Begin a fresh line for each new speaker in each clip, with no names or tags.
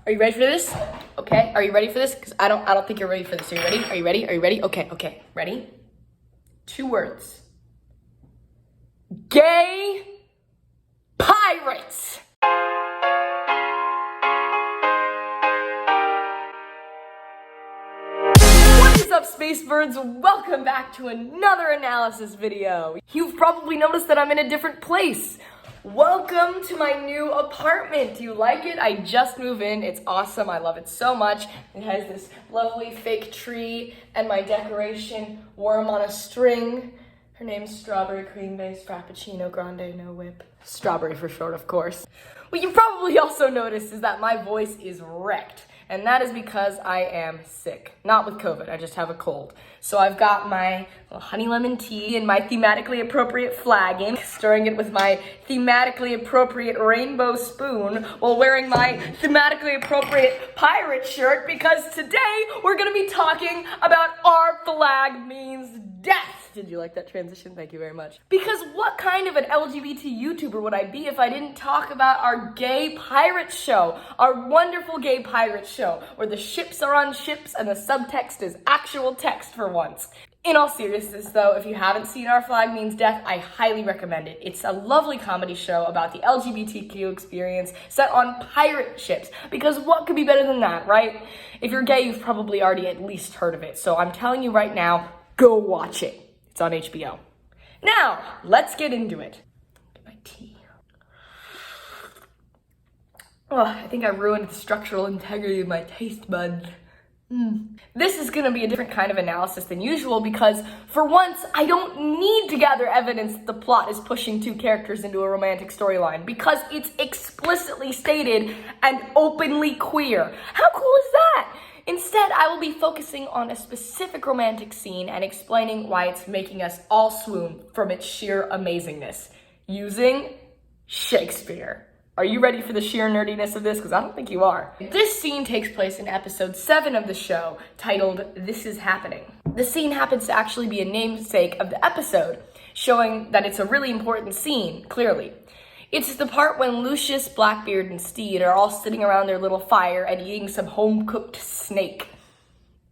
Are you ready for this? Okay, are you ready for this? Because I don't think you're ready for this. Are you ready? Are you ready? Are you ready? Okay. Ready? 2 words. Gay pirates. What is up, space birds? Welcome back to another analysis video. You've probably noticed that I'm in a different place. Welcome to my new apartment. Do you like it? I just moved in. It's awesome. I love it so much. It has this lovely fake tree and my decoration worm on a string. Her name's Strawberry Cream Based Frappuccino Grande No Whip. Strawberry for short, of course. What you probably also noticed is that my voice is wrecked. And that is because I am sick. Not with COVID, I just have a cold. So I've got my honey lemon tea and my thematically appropriate flagon, stirring it with my thematically appropriate rainbow spoon while wearing my thematically appropriate pirate shirt, because today we're gonna be talking about Our Flag Means Death. Did you like that transition? Thank you very much. Because what kind of an LGBT YouTuber would I be if I didn't talk about our gay pirate show, our wonderful gay pirate show, where the ships are on ships and the subtext is actual text for once. In all seriousness though, if you haven't seen Our Flag Means Death, I highly recommend it. It's a lovely comedy show about the LGBTQ experience set on pirate ships, because what could be better than that, right? If you're gay, you've probably already at least heard of it, so I'm telling you right now, go watch it. It's on HBO. Now, let's get into it. Get my tea. Oh, I think I ruined the structural integrity of my taste buds. This is gonna be a different kind of analysis than usual because, for once, I don't need to gather evidence that the plot is pushing 2 characters into a romantic storyline, because it's explicitly stated and openly queer. How cool is that? Instead, I will be focusing on a specific romantic scene and explaining why it's making us all swoon from its sheer amazingness, using Shakespeare. Are you ready for the sheer nerdiness of this? Because I don't think you are. This scene takes place in episode 7 of the show, titled This Is Happening. The scene happens to actually be a namesake of the episode, showing that it's a really important scene, clearly. It's the part when Lucius, Blackbeard, and Steed are all sitting around their little fire and eating some home-cooked snake.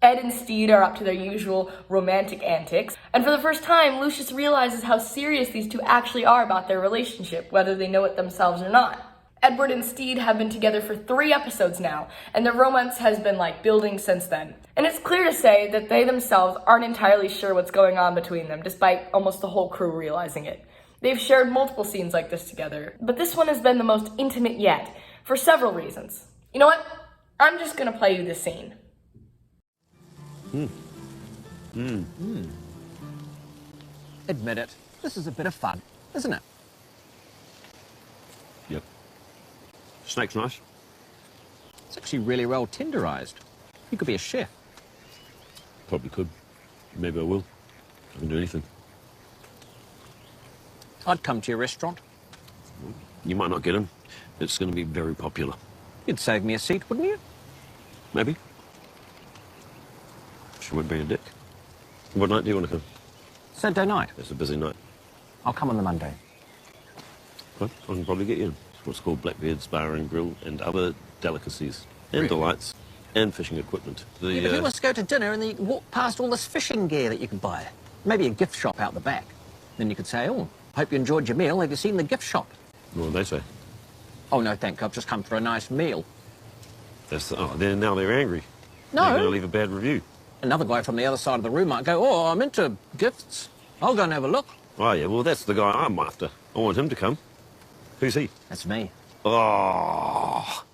Ed and Steed are up to their usual romantic antics, and for the first time, Lucius realizes how serious these two actually are about their relationship, whether they know it themselves or not. Edward and Steed have been together for 3 episodes now, and their romance has been building since then. And it's clear to say that they themselves aren't entirely sure what's going on between them, despite almost the whole crew realizing it. They've shared multiple scenes like this together, but this one has been the most intimate yet, for several reasons. You know what? I'm just gonna play you this scene.
Admit it, this is a bit of fun, isn't it?
Yep. Snake's nice.
It's actually really well tenderized. You could be a chef.
Probably could. Maybe I will. I can do anything.
I'd come to your restaurant.
You might not get in. It's going to be very popular.
You'd save me a seat, wouldn't you?
Maybe. She won't be a dick. What night do you want to come?
Saturday night.
It's a busy night.
I'll come on the Monday.
Well, I can probably get you in. What's called Blackbeard's Bar and Grill and other delicacies and
Really?
delights and fishing equipment.
Yeah, but who wants to go to dinner and then you walk past all this fishing gear that you can buy? Maybe a gift shop out the back. Then you could say, oh, hope you enjoyed your meal. Have you seen the gift shop?
What do they say?
Oh, no, thank you. I've just come for a nice meal.
Now they're angry.
No.
They're going to leave a bad review.
Another guy from the other side of the room might go, oh, I'm into gifts. I'll go and have a look.
Oh, yeah, well, that's the guy I'm after. I want him to come. Who's he?
That's me.
Oh.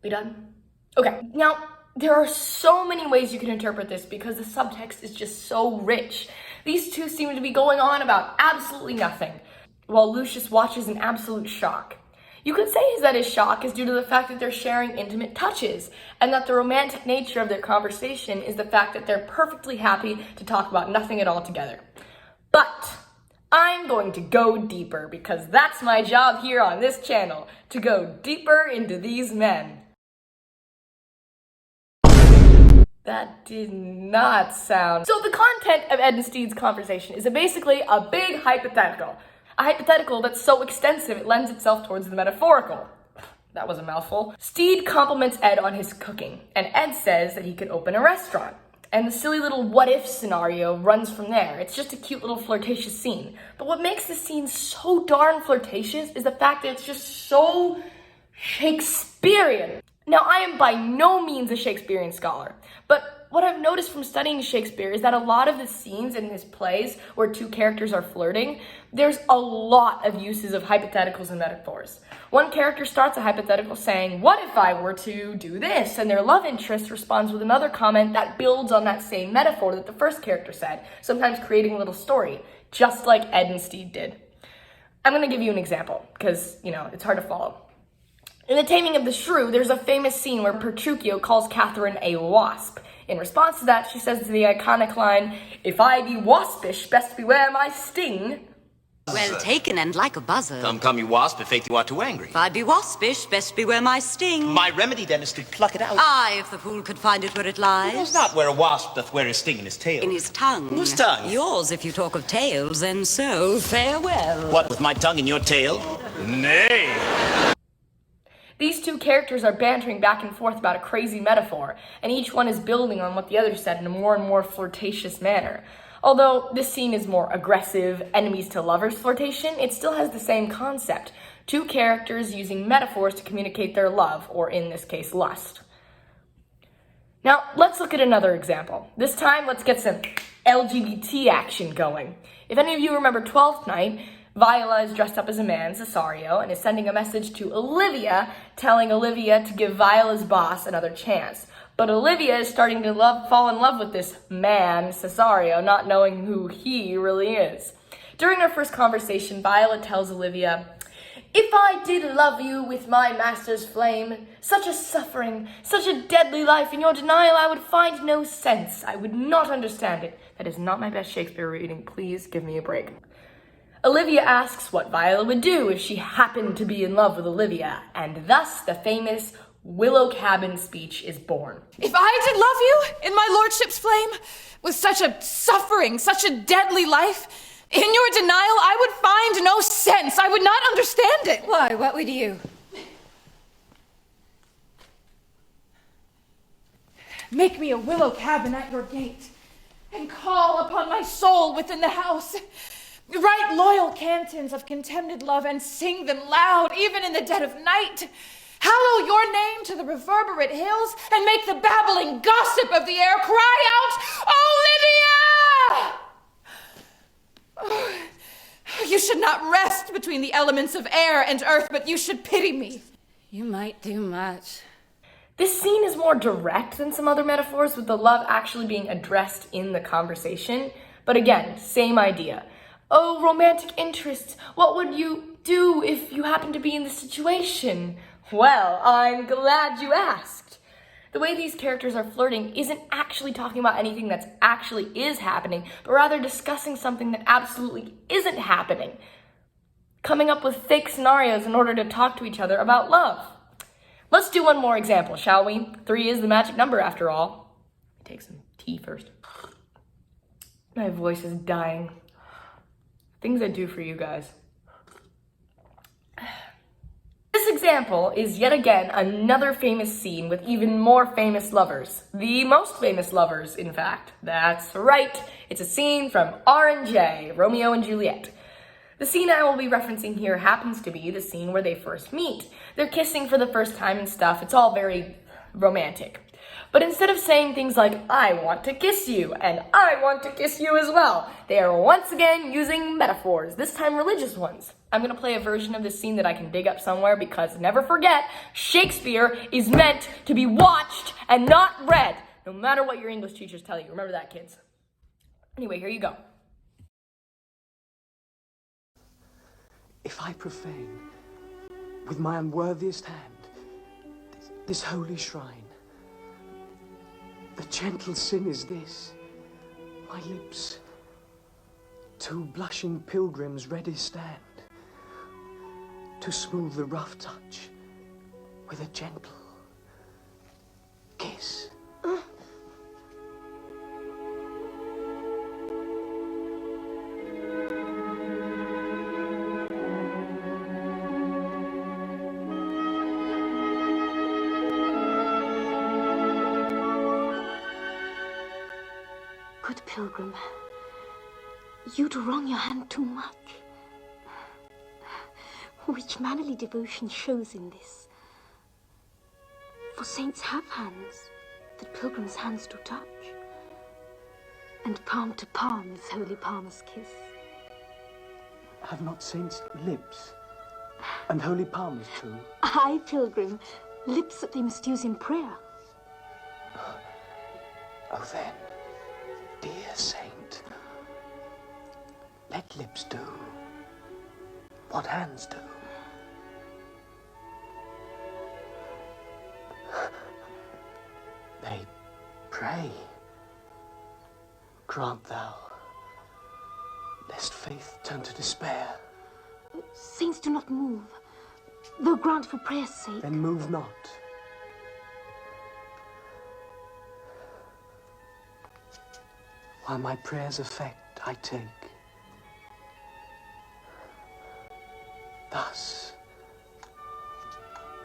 We done? Okay, now, there are so many ways you can interpret this because the subtext is just so rich. These two seem to be going on about absolutely nothing, while Lucius watches in absolute shock. You could say that his shock is due to the fact that they're sharing intimate touches, and that the romantic nature of their conversation is the fact that they're perfectly happy to talk about nothing at all together. But I'm going to go deeper, because that's my job here on this channel, to go deeper into these men. That did not sound... So the content of Ed and Steed's conversation is basically a big hypothetical. A hypothetical that's so extensive it lends itself towards the metaphorical. That was a mouthful. Steed compliments Ed on his cooking, and Ed says that he could open a restaurant. And the silly little what-if scenario runs from there. It's just a cute little flirtatious scene. But what makes this scene so darn flirtatious is the fact that it's just so Shakespearean. Now, I am by no means a Shakespearean scholar, but what I've noticed from studying Shakespeare is that a lot of the scenes in his plays where two characters are flirting, there's a lot of uses of hypotheticals and metaphors. One character starts a hypothetical saying, "What if I were to do this?" And their love interest responds with another comment that builds on that same metaphor that the first character said, sometimes creating a little story, just like Ed and Steed did. I'm going to give you an example, because, it's hard to follow. In The Taming of the Shrew, there's a famous scene where Petruchio calls Catherine a wasp. In response to that, she says the iconic line, "If I be waspish, best beware my sting."
Well taken and like a buzzard.
Come, you wasp, if faith you are too angry.
If I be waspish, best beware my sting.
My remedy then is to pluck it out.
Aye, if the fool could find it where it lies.
It is not where a wasp doth wear his sting in his tail.
In his tongue.
Whose tongue?
Yours, if you talk of tails, and so farewell.
What, with my tongue in your tail? Nay.
These two characters are bantering back and forth about a crazy metaphor, and each one is building on what the other said in a more and more flirtatious manner. Although this scene is more aggressive, enemies to lovers flirtation, it still has the same concept. Two characters using metaphors to communicate their love, or in this case, lust. Now, let's look at another example. This time, let's get some LGBT action going. If any of you remember Twelfth Night, Viola is dressed up as a man, Cesario, and is sending a message to Olivia, telling Olivia to give Viola's boss another chance. But Olivia is starting to fall in love with this man, Cesario, not knowing who he really is. During their first conversation, Viola tells Olivia, "If I did love you with my master's flame, such a suffering, such a deadly life, in your denial I would find no sense. I would not understand it." That is not my best Shakespeare reading. Please give me a break. Olivia asks what Viola would do if she happened to be in love with Olivia, and thus the famous Willow Cabin speech is born.
"If I did love you in my lordship's flame, with such a suffering, such a deadly life, in your denial I would find no sense. I would not understand it."
Why, what would you?
"Make me a willow cabin at your gate, and call upon my soul within the house. Write loyal cantons of contemned love, and sing them loud, even in the dead of night. Hallow your name to the reverberate hills, and make the babbling gossip of the air cry out, Olivia! Oh, you should not rest between the elements of air and earth, but you should pity me."
You might do much.
This scene is more direct than some other metaphors, with the love actually being addressed in the conversation. But again, same idea. "Oh, romantic interests, what would you do if you happened to be in this situation?" Well, I'm glad you asked. The way these characters are flirting isn't actually talking about anything that actually is happening, but rather discussing something that absolutely isn't happening. Coming up with fake scenarios in order to talk to each other about love. Let's do one more example, shall we? 3 is the magic number after all. Take some tea first. My voice is dying. Things I do for you guys. This example is yet again another famous scene with even more famous lovers. The most famous lovers, in fact. That's right. It's a scene from R&J, Romeo and Juliet. The scene I will be referencing here happens to be the scene where they first meet. They're kissing for the first time and stuff. It's all very romantic. But instead of saying things like, "I want to kiss you," and "I want to kiss you as well," they are once again using metaphors, this time religious ones. I'm going to play a version of this scene that I can dig up somewhere because, never forget, Shakespeare is meant to be watched and not read, no matter what your English teachers tell you. Remember that, kids. Anyway, here you go.
If I profane with my unworthiest hand this holy shrine, the gentle sin is this: my lips, two blushing pilgrims ready stand to smooth the rough touch with a gentle kiss.
good pilgrim. You do wrong your hand too much. Which mannerly devotion shows in this. For saints have hands that pilgrims' hands do touch, and palm to palm is holy palmer's kiss.
Have not saints lips, and holy palmers too?
Aye, pilgrim, lips that they must use in prayer.
Oh then, dear saint, let lips do what hands do. They pray. Grant thou, lest faith turn to despair.
Saints do not move, though grant for prayer's sake.
Then move not. While my prayer's effect I take. Thus,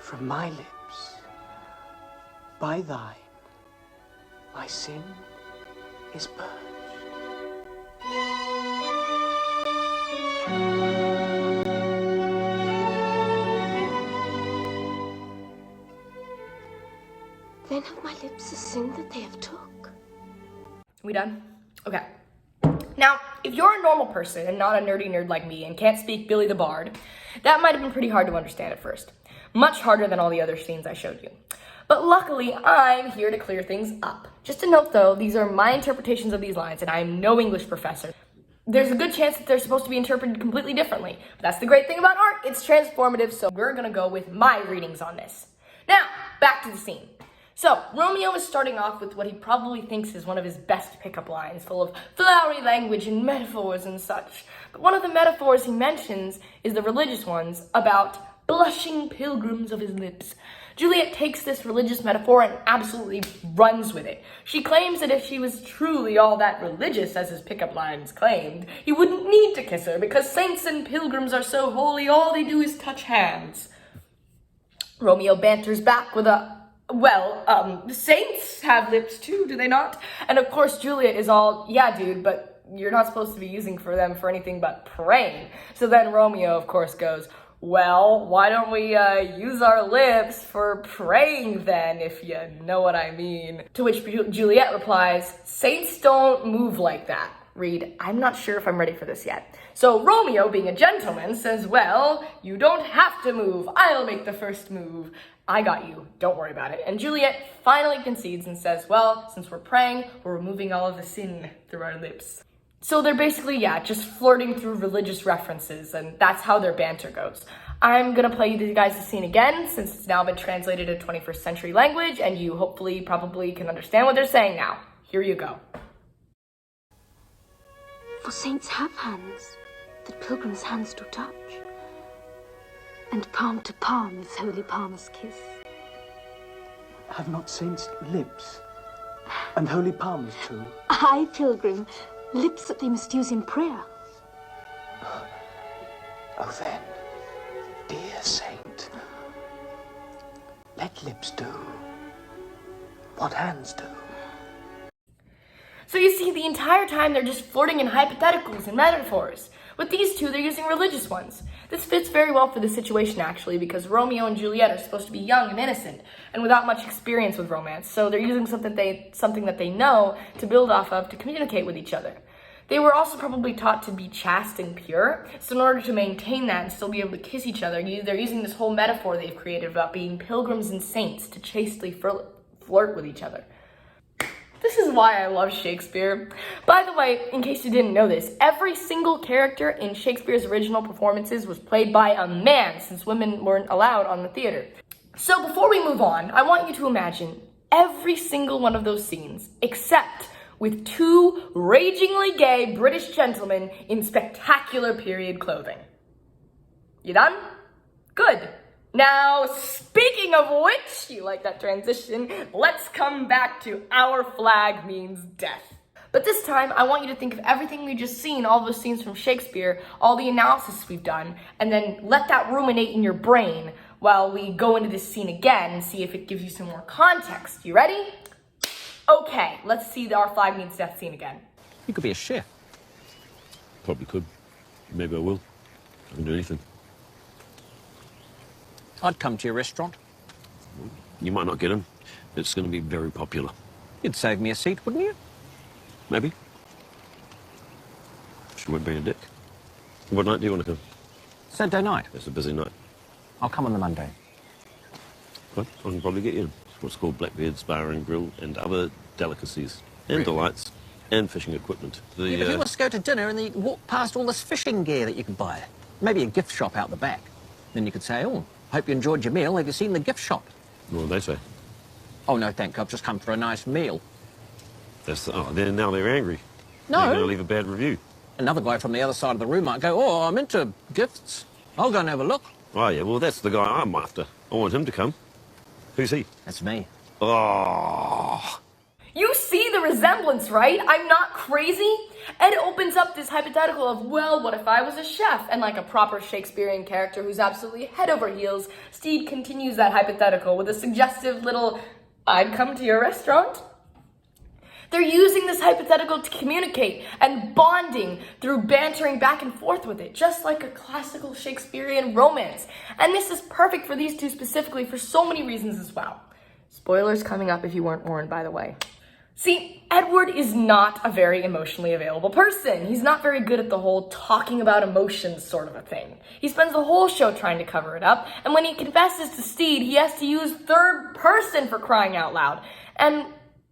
from my lips, by thine, my sin is purged.
Then have my lips a sin that they have took.
We done? Okay. Now, if you're a normal person and not a nerdy nerd like me and can't speak Billy the Bard, that might have been pretty hard to understand at first. Much harder than all the other scenes I showed you. But luckily, I'm here to clear things up. Just a note though, these are my interpretations of these lines and I am no English professor. There's a good chance that they're supposed to be interpreted completely differently. But that's the great thing about art, it's transformative, so we're gonna go with my readings on this. Now, back to the scene. So, Romeo is starting off with what he probably thinks is one of his best pickup lines, full of flowery language and metaphors and such. But one of the metaphors he mentions is the religious ones about blushing pilgrims of his lips. Juliet takes this religious metaphor and absolutely runs with it. She claims that if she was truly all that religious as his pickup lines claimed, he wouldn't need to kiss her because saints and pilgrims are so holy, all they do is touch hands. Romeo banters back with a, well, saints have lips too, do they not? And of course Juliet is all, yeah dude, but you're not supposed to be using for them for anything but praying. So then Romeo of course goes, well, why don't we use our lips for praying then, if you know what I mean? To which Juliet replies, saints don't move like that. Read, I'm not sure if I'm ready for this yet. So Romeo, being a gentleman, says, well, you don't have to move. I'll make the first move. I got you. Don't worry about it. And Juliet finally concedes and says, well, since we're praying, we're removing all of the sin through our lips. So they're basically, yeah, just flirting through religious references, and that's how their banter goes. I'm gonna play you guys the scene again, since it's now been translated to 21st century language, and you hopefully probably can understand what they're saying now. Here you go.
For saints have hands that pilgrims' hands do touch, and palm to palm is holy palmer's kiss.
Have not saints lips, and holy palmers too?
Aye, pilgrim, lips that they must use in prayer.
Oh then, dear saint, let lips do what hands do.
So you see, the entire time they're just flirting in hypotheticals and metaphors. With these two, they're using religious ones. This fits very well for the situation, actually, because Romeo and Juliet are supposed to be young and innocent, and without much experience with romance, so they're using something that they know to build off of to communicate with each other. They were also probably taught to be chaste and pure, so in order to maintain that and still be able to kiss each other, they're using this whole metaphor they've created about being pilgrims and saints to chastely flirt with each other. This is why I love Shakespeare. By the way, in case you didn't know this, every single character in Shakespeare's original performances was played by a man, since women weren't allowed on the theater. So before we move on, I want you to imagine every single one of those scenes, except with two ragingly gay British gentlemen in spectacular period clothing. You done? Good. Now, speaking of which, you like that transition, let's come back to our flag means death. But this time, I want you to think of everything we've just seen, all those scenes from Shakespeare, all the analysis we've done, and then let that ruminate in your brain while we go into this scene again and see if it gives you some more context. You ready? Okay, let's see our flag means death scene again.
You could be a chef.
Probably could. Maybe I will. I can do anything.
I'd come to your restaurant.
You might not get in. It's going to be very popular.
You'd save me a seat, wouldn't you?
Maybe. She won't be a dick. What night do you want to come?
Saturday night.
It's a busy night.
I'll come on the Monday.
Well, I can probably get you in. It's what's called Blackbeard's Bar and Grill and other delicacies and delights and fishing equipment.
Yeah, but who wants to go to dinner and then you can walk past all this fishing gear that you can buy? Maybe a gift shop out the back. Then you could say, oh, hope you enjoyed your meal. Have you seen the gift shop?
What do they say?
Oh, no, thank you. I've just come for a nice meal.
Now they're angry.
No.
They're going to leave a bad review.
Another guy from the other side of the room might go, oh, I'm into gifts. I'll go and have a look.
Oh, yeah, well, that's the guy I'm after. I want him to come. Who's he?
That's me.
Oh.
You see the resemblance, right? I'm not crazy. Ed opens up this hypothetical of, well, what if I was a chef? And like a proper Shakespearean character who's absolutely head over heels, Steve continues that hypothetical with a suggestive little, I'd come to your restaurant. They're using this hypothetical to communicate and bonding through bantering back and forth with it, just like a classical Shakespearean romance. And this is perfect for these two specifically for so many reasons as well. Spoilers coming up if you weren't warned, by the way. See, Edward is not a very emotionally available person. He's not very good at the whole talking about emotions sort of a thing. He spends the whole show trying to cover it up, and when he confesses to Steed, he has to use third person for crying out loud. And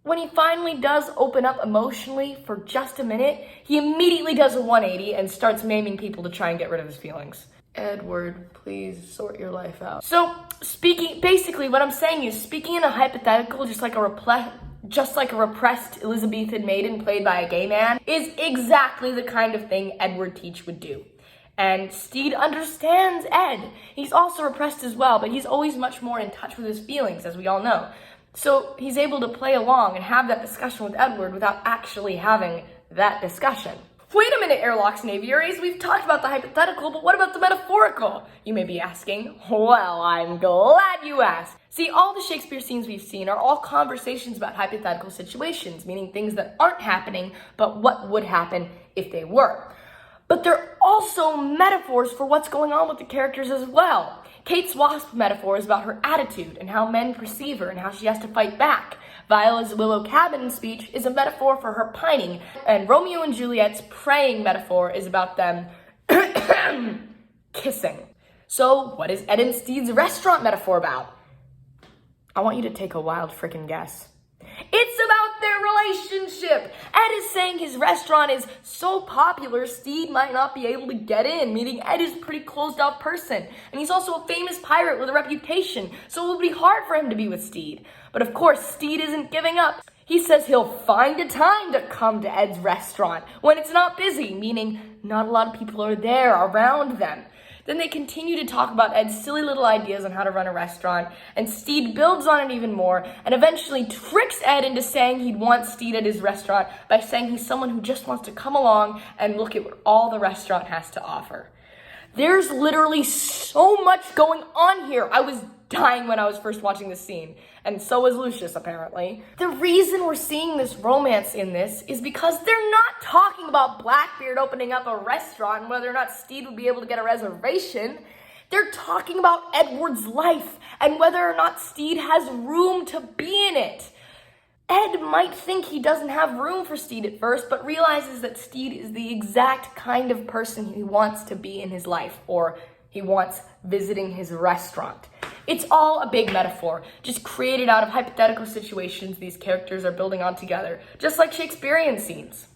when he finally does open up emotionally for just a minute, he immediately does a 180 and starts maiming people to try and get rid of his feelings. Edward, please sort your life out. So, basically what I'm saying is, speaking in a hypothetical, just like a repressed Elizabethan maiden played by a gay man, is exactly the kind of thing Edward Teach would do. And Steed understands Ed. He's also repressed as well, but he's always much more in touch with his feelings, as we all know. So he's able to play along and have that discussion with Edward without actually having that discussion. Wait a minute, Airlocks and Aviaries, we've talked about the hypothetical, but what about the metaphorical? You may be asking. Well, I'm glad you asked. See, all the Shakespeare scenes we've seen are all conversations about hypothetical situations, meaning things that aren't happening, but what would happen if they were. But they're also metaphors for what's going on with the characters as well. Kate's wasp metaphor is about her attitude and how men perceive her and how she has to fight back. Viola's willow cabin speech is a metaphor for her pining, and Romeo and Juliet's praying metaphor is about them kissing. So what is Ed and Steed's restaurant metaphor about? I want you to take a wild frickin' guess. It's about their relationship. Ed is saying his restaurant is so popular, Steed might not be able to get in, meaning Ed is a pretty closed off person. And he's also a famous pirate with a reputation, so it would be hard for him to be with Steed. But of course, Steed isn't giving up. He says he'll find a time to come to Ed's restaurant when it's not busy, meaning not a lot of people are there around them. Then they continue to talk about Ed's silly little ideas on how to run a restaurant, and Steed builds on it even more, and eventually tricks Ed into saying he'd want Steed at his restaurant by saying he's someone who just wants to come along and look at what all the restaurant has to offer. There's literally so much going on here. I was dying when I was first watching this scene, and so was Lucius, apparently. The reason we're seeing this romance in this is because they're not talking about Blackbeard opening up a restaurant and whether or not Steed would be able to get a reservation. They're talking about Edward's life and whether or not Steed has room to be in it. Ed might think he doesn't have room for Steed at first, but realizes that Steed is the exact kind of person he wants to be in his life, or he wants visiting his restaurant. It's all a big metaphor, just created out of hypothetical situations these characters are building on together, just like Shakespearean scenes.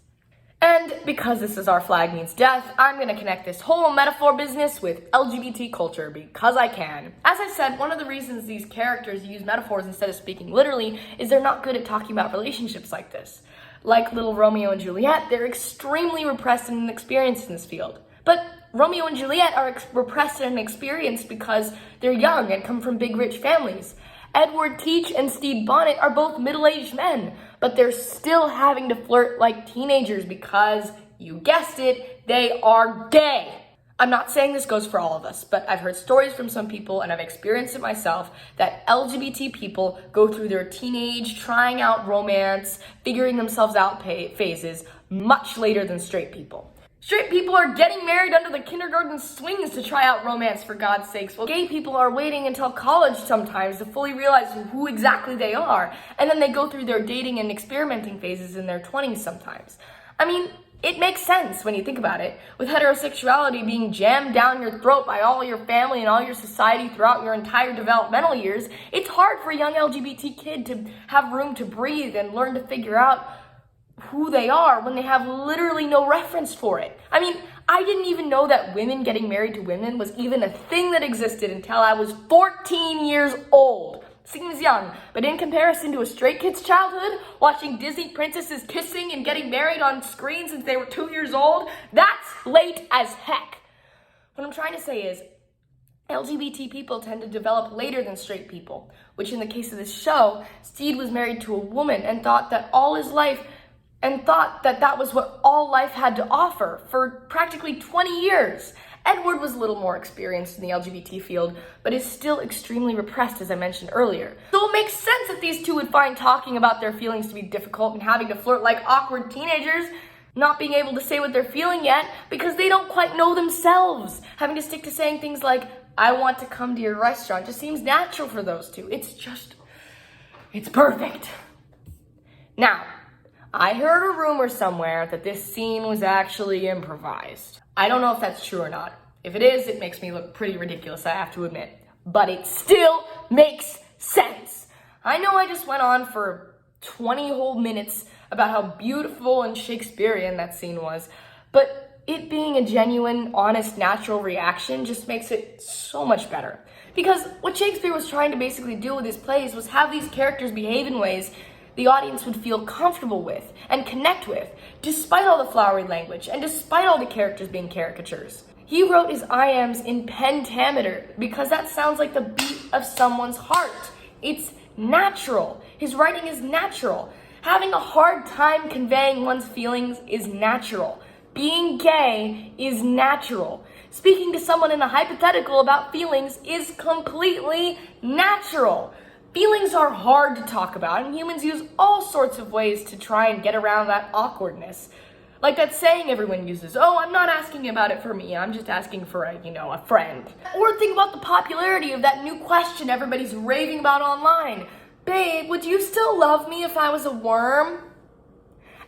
And because this is Our Flag Means Death, I'm going to connect this whole metaphor business with LGBT culture because I can. As I said, one of the reasons these characters use metaphors instead of speaking literally is they're not good at talking about relationships like this. Like little Romeo and Juliet, they're extremely repressed and inexperienced in this field. But Romeo and Juliet are repressed and inexperienced because they're young and come from big rich families. Edward Teach and Stede Bonnet are both middle-aged men, but they're still having to flirt like teenagers because, you guessed it, they are gay. I'm not saying this goes for all of us, but I've heard stories from some people, and I've experienced it myself, that LGBT people go through their teenage, trying out romance, figuring themselves out phases much later than straight people. Straight people are getting married under the kindergarten swings to try out romance, for God's sakes, while gay people are waiting until college sometimes to fully realize who exactly they are, and then they go through their dating and experimenting phases in their 20s sometimes. I mean, it makes sense when you think about it. With heterosexuality being jammed down your throat by all your family and all your society throughout your entire developmental years, it's hard for a young LGBT kid to have room to breathe and learn to figure out who they are when they have literally no reference for it. I mean, I didn't even know that women getting married to women was even a thing that existed until I was 14 years old. Seems young, but in comparison to a straight kid's childhood, watching Disney princesses kissing and getting married on screen since they were 2 years old, that's late as heck. What I'm trying to say is, LGBT people tend to develop later than straight people, which in the case of this show, Steed was married to a woman and thought that that was what all life had to offer for practically 20 years. Edward was a little more experienced in the LGBT field, but is still extremely repressed, as I mentioned earlier. So it makes sense that these two would find talking about their feelings to be difficult and having to flirt like awkward teenagers, not being able to say what they're feeling yet because they don't quite know themselves. Having to stick to saying things like, I want to come to your restaurant, just seems natural for those two. It's perfect. Now, I heard a rumor somewhere that this scene was actually improvised. I don't know if that's true or not. If it is, it makes me look pretty ridiculous, I have to admit. But it still makes sense. I know I just went on for 20 whole minutes about how beautiful and Shakespearean that scene was, but it being a genuine, honest, natural reaction just makes it so much better. Because what Shakespeare was trying to basically do with his plays was have these characters behave in ways the audience would feel comfortable with and connect with, despite all the flowery language and despite all the characters being caricatures. He wrote his iambs in pentameter because that sounds like the beat of someone's heart. It's natural. His writing is natural. Having a hard time conveying one's feelings is natural. Being gay is natural. Speaking to someone in a hypothetical about feelings is completely natural. Feelings are hard to talk about, and humans use all sorts of ways to try and get around that awkwardness. Like that saying everyone uses, oh, I'm not asking about it for me, I'm just asking for a friend. Or think about the popularity of that new question everybody's raving about online. Babe, would you still love me if I was a worm?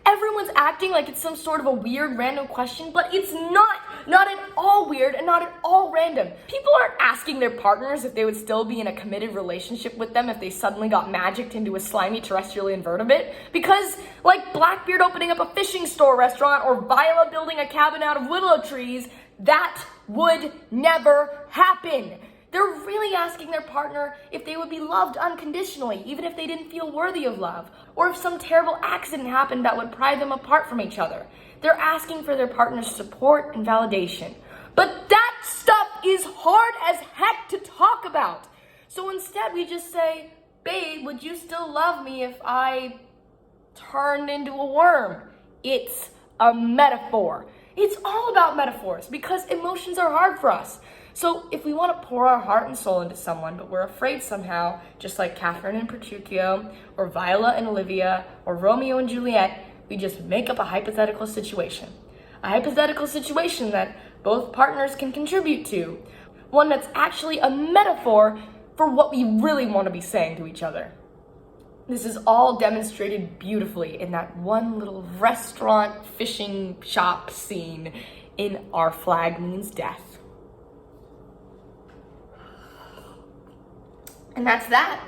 Everyone's acting like it's some sort of a weird random question, but it's not at all weird and not at all random. People aren't asking their partners if they would still be in a committed relationship with them if they suddenly got magicked into a slimy terrestrial invertebrate, because like Blackbeard opening up a fishing store restaurant or Viola building a cabin out of willow trees, that would never happen. They're really asking their partner if they would be loved unconditionally, even if they didn't feel worthy of love, or if some terrible accident happened that would pry them apart from each other. They're asking for their partner's support and validation. But that stuff is hard as heck to talk about. So instead we just say, babe, would you still love me if I turned into a worm? It's a metaphor. It's all about metaphors because emotions are hard for us. So if we want to pour our heart and soul into someone, but we're afraid somehow, just like Catherine and Petruchio, or Viola and Olivia, or Romeo and Juliet, we just make up a hypothetical situation. A hypothetical situation that both partners can contribute to. One that's actually a metaphor for what we really want to be saying to each other. This is all demonstrated beautifully in that one little restaurant fishing shop scene in Our Flag Means Death. And that's that.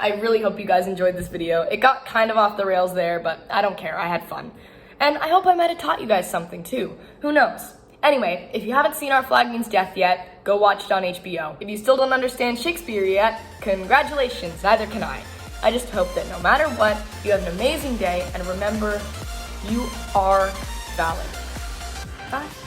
I really hope you guys enjoyed this video. It got kind of off the rails there, but I don't care, I had fun. And I hope I might have taught you guys something too. Who knows? Anyway, if you haven't seen Our Flag Means Death yet, go watch it on HBO. If you still don't understand Shakespeare yet, congratulations, neither can I. I just hope that no matter what, you have an amazing day, and remember, you are valid. Bye.